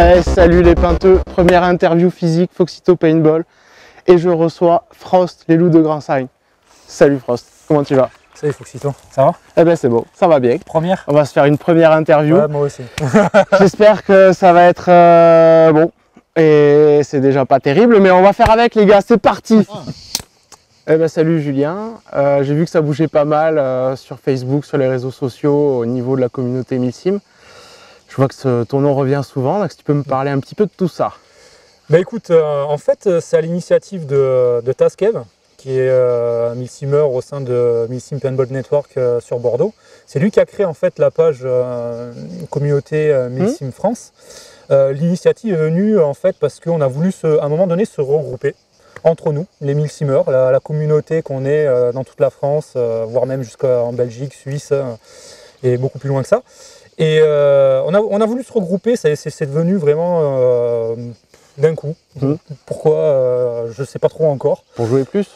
Hey, salut les peinteux, première interview physique Foxito Paintball et je reçois Frost, les loups de Gransheim. Salut Frost, comment tu vas? Salut Foxito, ça va? Eh ben c'est beau, ça va bien. Première? On va se faire une première interview. Ouais, moi aussi. J'espère que ça va être bon. Et c'est déjà pas terrible, mais on va faire avec les gars, c'est parti. Eh ben salut Julien, j'ai vu que ça bougeait pas mal sur Facebook, sur les réseaux sociaux au niveau de la communauté Milsim. Je vois que ton nom revient souvent, donc si tu peux me parler un petit peu de tout ça. Bah écoute, en fait c'est à l'initiative de Taskev, qui est Milsimer au sein de Milsim Paintball Network sur Bordeaux. C'est lui qui a créé en fait la page communauté Milsim France. L'initiative est venue en fait parce qu'on a voulu à un moment donné se regrouper entre nous, les Milsimers, la communauté qu'on est dans toute la France, voire même jusqu'en Belgique, Suisse et beaucoup plus loin que ça. Et on a voulu se regrouper, c'est devenu vraiment d'un coup. Pourquoi je ne sais pas trop encore. Pour jouer plus?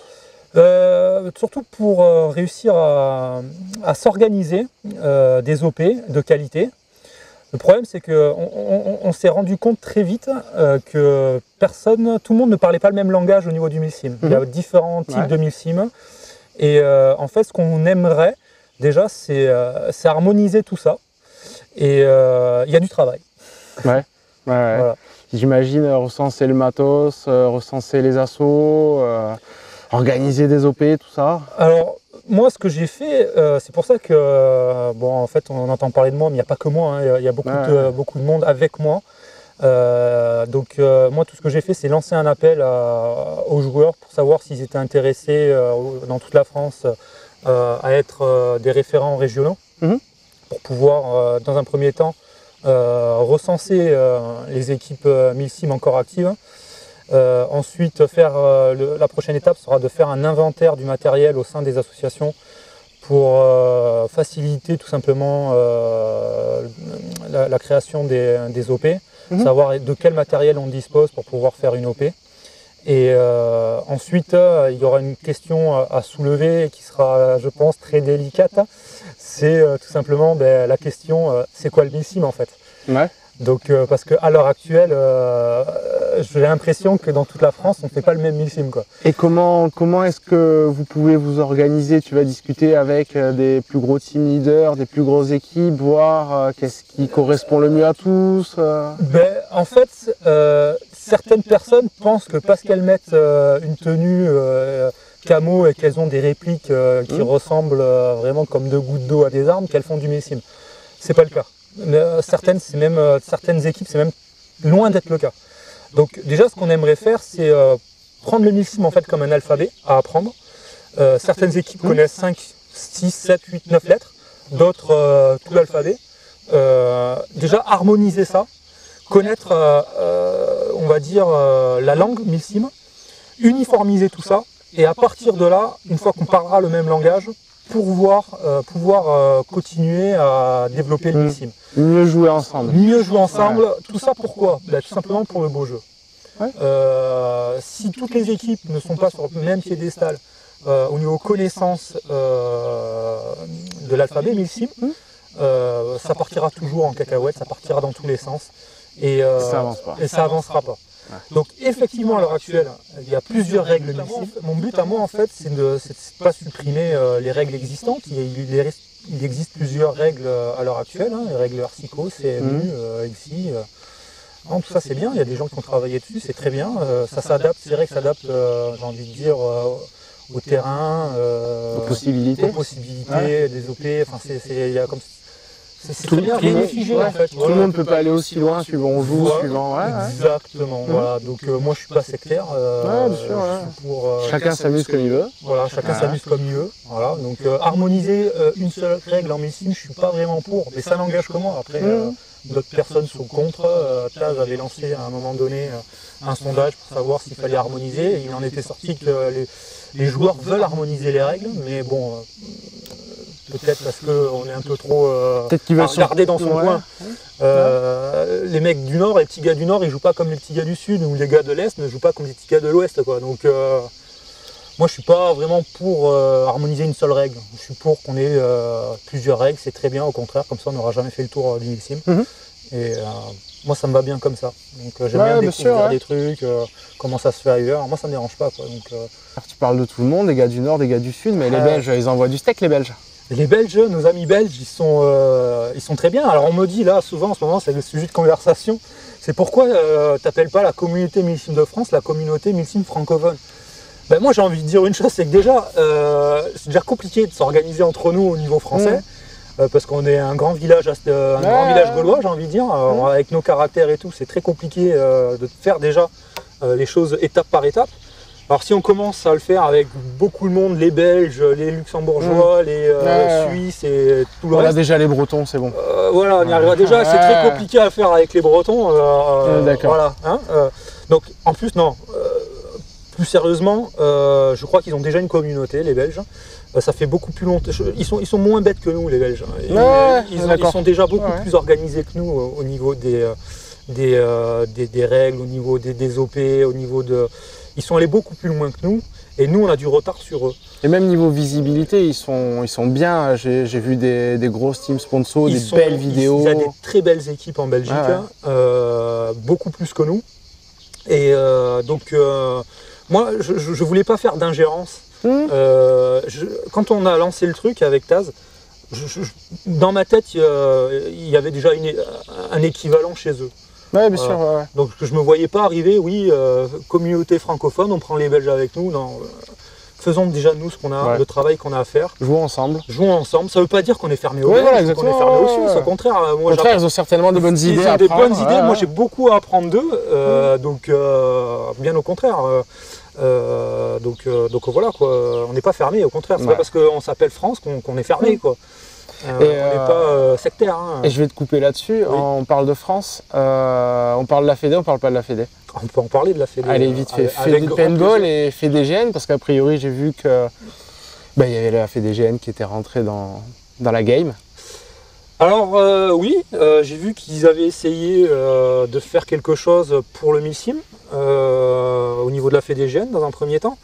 Surtout pour réussir à s'organiser des OP de qualité. Le problème, c'est qu'on s'est rendu compte très vite que tout le monde ne parlait pas le même langage au niveau du Milsim. Il y a différents types de Milsim. Et en fait, ce qu'on aimerait déjà, c'est harmoniser tout ça. Et il y a du travail. Ouais. Voilà. J'imagine recenser le matos, recenser les assauts, organiser des OP, tout ça. Alors, moi, ce que j'ai fait, c'est pour ça que, bon, en fait, on entend parler de moi, mais il n'y a pas que moi, hein, il y a beaucoup de monde avec moi. Moi, tout ce que j'ai fait, c'est lancer un appel aux joueurs pour savoir s'ils étaient intéressés dans toute la France à être des référents régionaux, pour pouvoir, dans un premier temps, recenser les équipes Milsim encore actives. Ensuite, la prochaine étape sera de faire un inventaire du matériel au sein des associations pour faciliter tout simplement la création des OP, savoir de quel matériel on dispose pour pouvoir faire une OP. Et ensuite, il y aura une question à soulever qui sera, je pense, très délicate. C'est tout simplement la question, c'est quoi le Milsim en fait? Donc, parce qu'à l'heure actuelle, j'ai l'impression que dans toute la France, on ne fait pas le même Milsim, quoi. Et comment est-ce que vous pouvez vous organiser? Tu vas discuter avec des plus gros team leaders, des plus grosses équipes, voir qu'est-ce qui correspond le mieux à tous? En fait, certaines personnes pensent que parce qu'elles mettent une tenue camo et qu'elles ont des répliques qui ressemblent vraiment comme deux gouttes d'eau à des armes, qu'elles font du Milsim. C'est pas le cas. Certaines équipes, c'est même loin d'être le cas. Donc déjà, ce qu'on aimerait faire, c'est prendre le Milsim en fait comme un alphabet à apprendre. Certaines équipes connaissent 5, 6, 7, 8, 9 lettres, d'autres tout l'alphabet. Déjà, harmoniser ça, connaître, on va dire, la langue Milsim, uniformiser tout ça, et à partir de là, une fois qu'on parlera le même langage, pouvoir continuer à développer le Milsim. Mieux jouer ensemble. Mieux jouer ensemble, tout ça pourquoi? Tout simplement pour le beau jeu. Si toutes les équipes ne sont pas sur le même piédestal au niveau connaissance de l'alphabet Milsim, ça partira toujours en cacahuète, ça partira dans tous les sens et ça avancera pas. Donc effectivement à l'heure actuelle, il y a plusieurs règles Milsim. Mon but à moi en fait, c'est de pas supprimer les règles existantes. Il existe plusieurs règles à l'heure actuelle, les règles Arsico, CMU, ICSI. Tout ça c'est bien, il y a des gens qui ont travaillé dessus, c'est très bien. Ça s'adapte, c'est vrai que ça s'adapte, j'ai envie de dire, au terrain, aux possibilités, des OP, enfin il y a comme c'est très bien, rien n'est figé en fait. Tout le monde ne peut pas aller aussi loin suivant on joue, suivant. Exactement, voilà. Donc moi je suis pas sectaire. Chacun s'amuse comme il veut. Voilà, chacun s'amuse comme il veut. Voilà. Donc harmoniser une seule règle en Milsim, je suis pas vraiment pour, mais ça n'engage que moi. Après, d'autres personnes sont contre. Taz avait lancé à un moment donné un sondage pour savoir s'il fallait harmoniser. Et il en était sorti que les joueurs veulent harmoniser les règles, mais bon. Peut-être parce qu'on est un peu trop regardé dans son coin. Les mecs du Nord, les petits gars du Nord, ils jouent pas comme les petits gars du Sud, ou les gars de l'Est ne jouent pas comme les petits gars de l'Ouest, quoi. Donc Moi, je suis pas vraiment pour harmoniser une seule règle. Je suis pour qu'on ait plusieurs règles, c'est très bien, au contraire, comme ça on n'aura jamais fait le tour du millésime. Et moi, ça me va bien comme ça. Donc j'aime bien découvrir des trucs, comment ça se fait ailleurs. Moi, ça me dérange pas, quoi. Donc, tu parles de tout le monde, des gars du Nord, des gars du Sud, mais les Belges, ils envoient du steak, les Belges. Les Belges, nos amis belges, ils sont très bien. Alors on me dit là, souvent en ce moment, c'est le sujet de conversation, c'est pourquoi t'appelles pas la communauté millésime de France la communauté millésime francophone. Ben moi j'ai envie de dire une chose, c'est que déjà, c'est déjà compliqué de s'organiser entre nous au niveau français, parce qu'on est un grand village, grand village gaulois, j'ai envie de dire, avec nos caractères et tout, c'est très compliqué de faire déjà les choses étape par étape. Alors si on commence à le faire avec beaucoup de monde, les Belges, les Luxembourgeois, les Suisses et tout le reste. Voilà, déjà les Bretons, c'est bon. Voilà, on y arrivera déjà. C'est très compliqué à faire avec les Bretons. D'accord. Voilà, hein, donc en plus, non. Plus sérieusement, je crois qu'ils ont déjà une communauté, les Belges. Ça fait beaucoup plus longtemps. Ils sont moins bêtes que nous, les Belges. Ils sont déjà beaucoup plus organisés que nous au niveau des règles, au niveau des OP, au niveau de. Ils sont allés beaucoup plus loin que nous, et nous on a du retard sur eux. Et même niveau visibilité, ils sont bien. J'ai vu des grosses teams sponsors, belles vidéos. Il y a des très belles équipes en Belgique, beaucoup plus que nous. Et donc moi je voulais pas faire d'ingérence. Quand on a lancé le truc avec Taz, dans ma tête il y avait déjà un équivalent chez eux. Ouais, bien sûr. Donc je ne me voyais pas arriver, communauté francophone, on prend les Belges avec nous. Non, faisons déjà nous ce qu'on a, le travail qu'on a à faire. Jouons ensemble. Jouons ensemble. Ça ne veut pas dire qu'on est fermé aux Belges, qu'on est fermé aux Suisses. Au contraire, moi, ils ont certainement de bonnes idées. Ils ont des bonnes idées. Moi, j'ai beaucoup à apprendre d'eux. Donc, bien au contraire. Donc voilà, quoi. On n'est pas fermé. Au contraire, c'est pas parce qu'on s'appelle France qu'on est fermé, quoi. On n'est pas sectaire. Hein. Et je vais te couper là-dessus. On parle de France, on parle de la Fédé, on parle pas de la Fédé. On peut en parler de la Fédé. Allez, vite fait. Fédé Paintball et Fédé GN, parce qu'a priori, j'ai vu que il y avait la Fédé GN qui était rentrée dans la game. Alors oui, j'ai vu qu'ils avaient essayé de faire quelque chose pour le millésime au niveau de la Fédé GN dans un premier temps.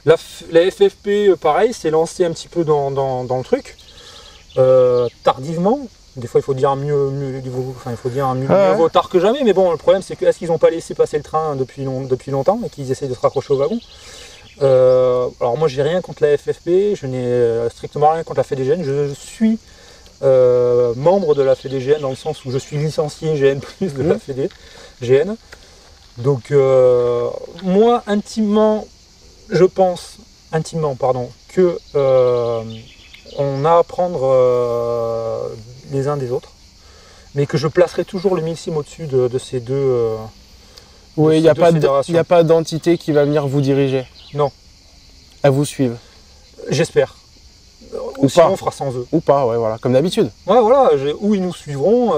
La FFP, pareil, s'est lancée un petit peu dans le truc. Tardivement, des fois il faut dire mieux vaut tard que jamais, mais bon, le problème c'est que est-ce qu'ils n'ont pas laissé passer le train depuis longtemps et qu'ils essayent de se raccrocher au wagon. Alors moi j'ai rien contre la FFP, je n'ai strictement rien contre la Fédé GN, je suis membre de la Fédé GN dans le sens où je suis licencié GN+ de la Fédé GN. Donc moi je pense intimement que on a à apprendre les uns des autres, mais que je placerai toujours le millésime au-dessus de ces deux. Oui, il n'y a pas d'entité qui va venir vous diriger. Non. À vous suivre. J'espère. Ou sinon on fera sans eux. Ou pas, ouais, voilà, comme d'habitude. Ouais, voilà, où ils nous suivront.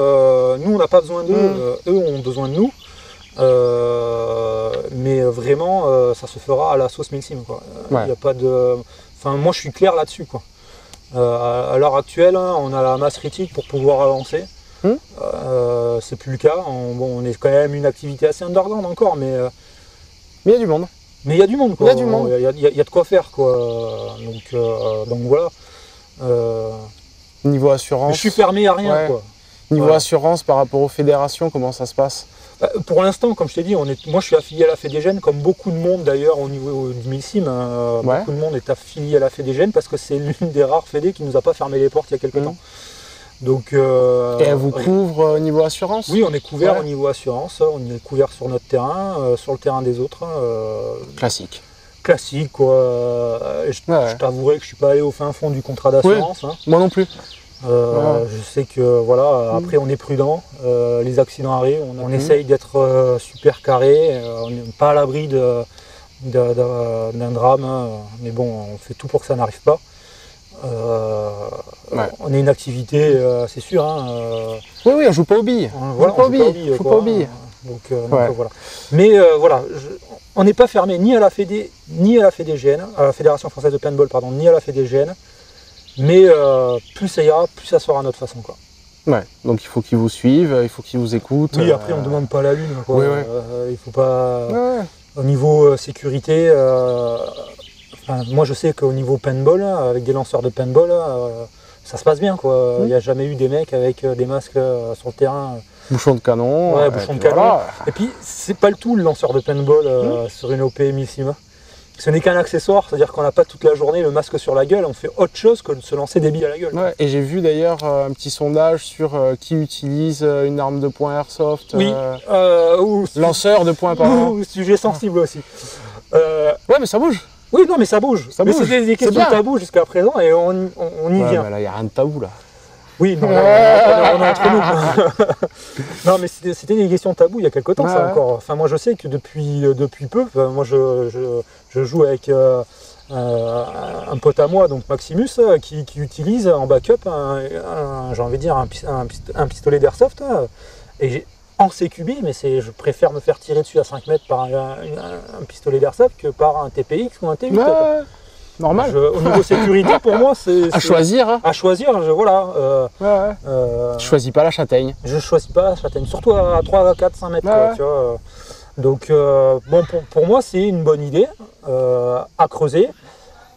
Nous, on n'a pas besoin d'eux, eux ont besoin de nous. Mais vraiment, ça se fera à la sauce millésime, quoi. Y a pas de. Enfin, moi, je suis clair là-dessus, quoi. À l'heure actuelle, on a la masse critique pour pouvoir avancer. C'est plus le cas. On est quand même une activité assez underground encore, mais il y a du monde. Mais il y a du monde, quoi. Il y a du monde. Il y a de quoi faire, quoi. Donc voilà. Niveau assurance. Je suis fermé à rien, quoi. Niveau assurance par rapport aux fédérations, comment ça se passe? Pour l'instant, comme je t'ai dit, moi je suis affilié à la Fédé GN, comme beaucoup de monde d'ailleurs au niveau du millésime. Beaucoup de monde est affilié à la Fédé GN parce que c'est l'une des rares fédés qui nous a pas fermé les portes il y a quelques temps. Donc, et elle vous couvre au niveau assurance? Oui, on est couvert au niveau assurance, on est couvert sur notre terrain, sur le terrain des autres. Classique. Classique, quoi. Je t'avouerai que je suis pas allé au fin fond du contrat d'assurance. Moi non plus. Je sais que voilà, après on est prudent, les accidents arrivent, on essaye d'être super carré, on n'est pas à l'abri d'un drame, mais bon, on fait tout pour que ça n'arrive pas. On est une activité, c'est sûr. Oui, on joue pas aux billes. Voilà, on joue pas aux billes. Donc voilà. Mais voilà, on n'est pas fermé ni à la Fédé, ni à la Fédé GN, à la Fédération Française de Paintball, pardon, ni à la Fédé GN. Mais plus ça ira, plus ça sera à notre façon, quoi. Ouais, donc il faut qu'ils vous suivent, il faut qu'ils vous écoutent. Oui, après on ne demande pas la lune, quoi. Oui, il faut pas. Au niveau sécurité, moi je sais qu'au niveau paintball, avec des lanceurs de paintball, ça se passe bien quoi. Il n'y a jamais eu des mecs avec des masques sur le terrain. Bouchon de canon. Ouais, bouchon de canon. Voilà. Et puis c'est pas le tout le lanceur de paintball sur une OP Millsim. Ce n'est qu'un accessoire, c'est-à-dire qu'on n'a pas toute la journée le masque sur la gueule, on fait autre chose que de se lancer des billes à la gueule. Ouais, et j'ai vu d'ailleurs un petit sondage sur qui utilise une arme de poing airsoft. Oui. Lanceur de poing, pardon. Sujet sensible aussi. Ouais, mais ça bouge. Oui, non, mais ça bouge. Mais c'était des questions tabous jusqu'à présent et on y vient. Bah là, il n'y a rien de tabou là. Oui, non, on est entre nous. Non, mais c'était des questions tabous il y a quelque temps, ça encore. Enfin, moi, je sais que depuis peu, moi, je joue avec un pote à moi, donc Maximus, qui utilise en backup j'ai envie de dire un pistolet d'airsoft. Et en CQB, mais je préfère me faire tirer dessus à 5 mètres par un pistolet d'airsoft que par un TPX ou un T8. Ouais. Normal. Au niveau sécurité, pour moi, c'est... À choisir. Hein. À choisir, voilà. Tu choisis pas la châtaigne. Je choisis pas la châtaigne, surtout à 3, 4, 5 mètres. Quoi, tu vois. Donc, bon, pour moi, c'est une bonne idée à creuser,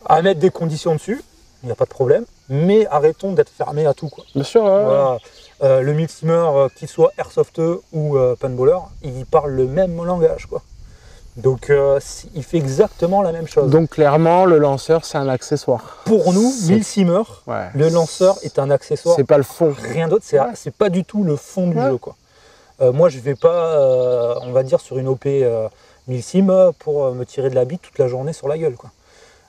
à mettre des conditions dessus, il n'y a pas de problème, mais arrêtons d'être fermés à tout. Quoi. Bien sûr. Voilà. Le Millsimer, qu'il soit airsofteux ou paintballer, il parle le même langage. Quoi. Donc il fait exactement la même chose. Donc clairement le lanceur c'est un accessoire. Pour nous, Millsimer, le lanceur est un accessoire. C'est pas le fond. Rien d'autre, c'est pas du tout le fond du jeu. Quoi. Moi je vais pas, on va dire sur une OP Millsim pour me tirer de la bite toute la journée sur la gueule. Quoi.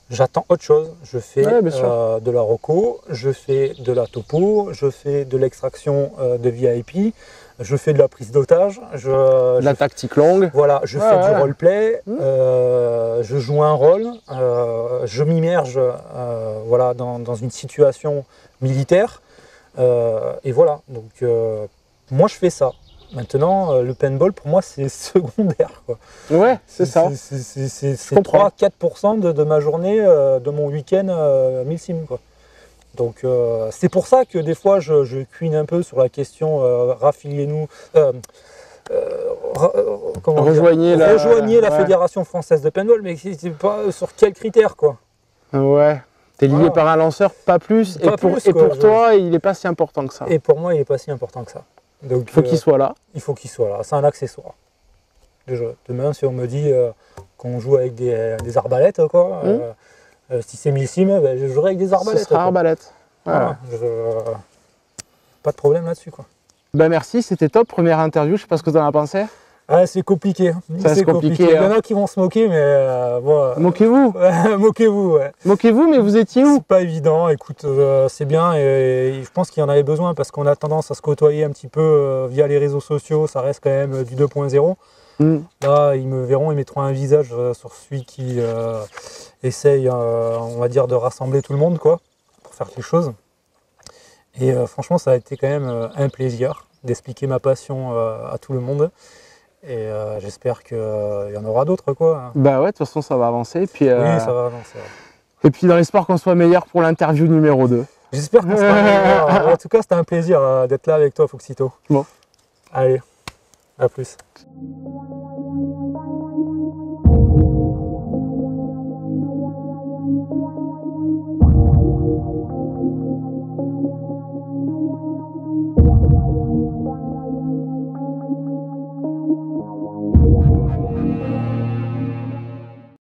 J'attends autre chose. Je fais de la roco, je fais de la topo, je fais de l'extraction de VIP. Je fais de la prise d'otage, la tactique longue. Voilà, je fais du roleplay, je joue un rôle, je m'immerge voilà, dans une situation militaire. Et voilà, donc moi je fais ça. Maintenant, le paintball pour moi c'est secondaire. Quoi. Ouais, c'est ça. C'est 3-4% de ma journée, de mon week-end Millsim. Quoi. Donc c'est pour ça que des fois je cuine un peu sur la question raffiliez-nous, rejoignez la Fédération Française de Paintball, mais c'est pas sur quels critères quoi. Ouais, t'es lié par un lanceur, pas plus, et pour toi il n'est pas si important que ça. Et pour moi il n'est pas si important que ça. Donc, il faut qu'il soit là. Il faut qu'il soit là, c'est un accessoire. Déjà, demain si on me dit qu'on joue avec des arbalètes quoi. Si c'est Millsim, ben, je jouerai avec des arbalètes. Ce sera arbalète. Voilà. Pas de problème là-dessus. Quoi. Ben merci, c'était top. Première interview, je sais pas ce que tu en as pensé. Ah, c'est compliqué. C'est compliqué. Il y en a qui vont se moquer, mais bon, moquez-vous. Moquez-vous, ouais. Moquez-vous, mais vous étiez où? C'est pas évident. Écoute, c'est bien et je pense qu'il y en avait besoin parce qu'on a tendance à se côtoyer un petit peu via les réseaux sociaux. Ça reste quand même du 2.0. Là, ils me verront, ils mettront un visage sur celui qui essaye, on va dire, de rassembler tout le monde, quoi, pour faire les choses. Et franchement, ça a été quand même un plaisir d'expliquer ma passion à tout le monde. Et j'espère qu'il y en aura d'autres, quoi. Bah ouais, de toute façon, ça va avancer. Puis, oui, ça va avancer. Ouais. Et puis, dans l'espoir qu'on soit meilleur pour l'interview numéro 2. J'espère qu'on sera meilleur. En tout cas, c'était un plaisir d'être là avec toi, Foxito. Bon. Allez, à plus.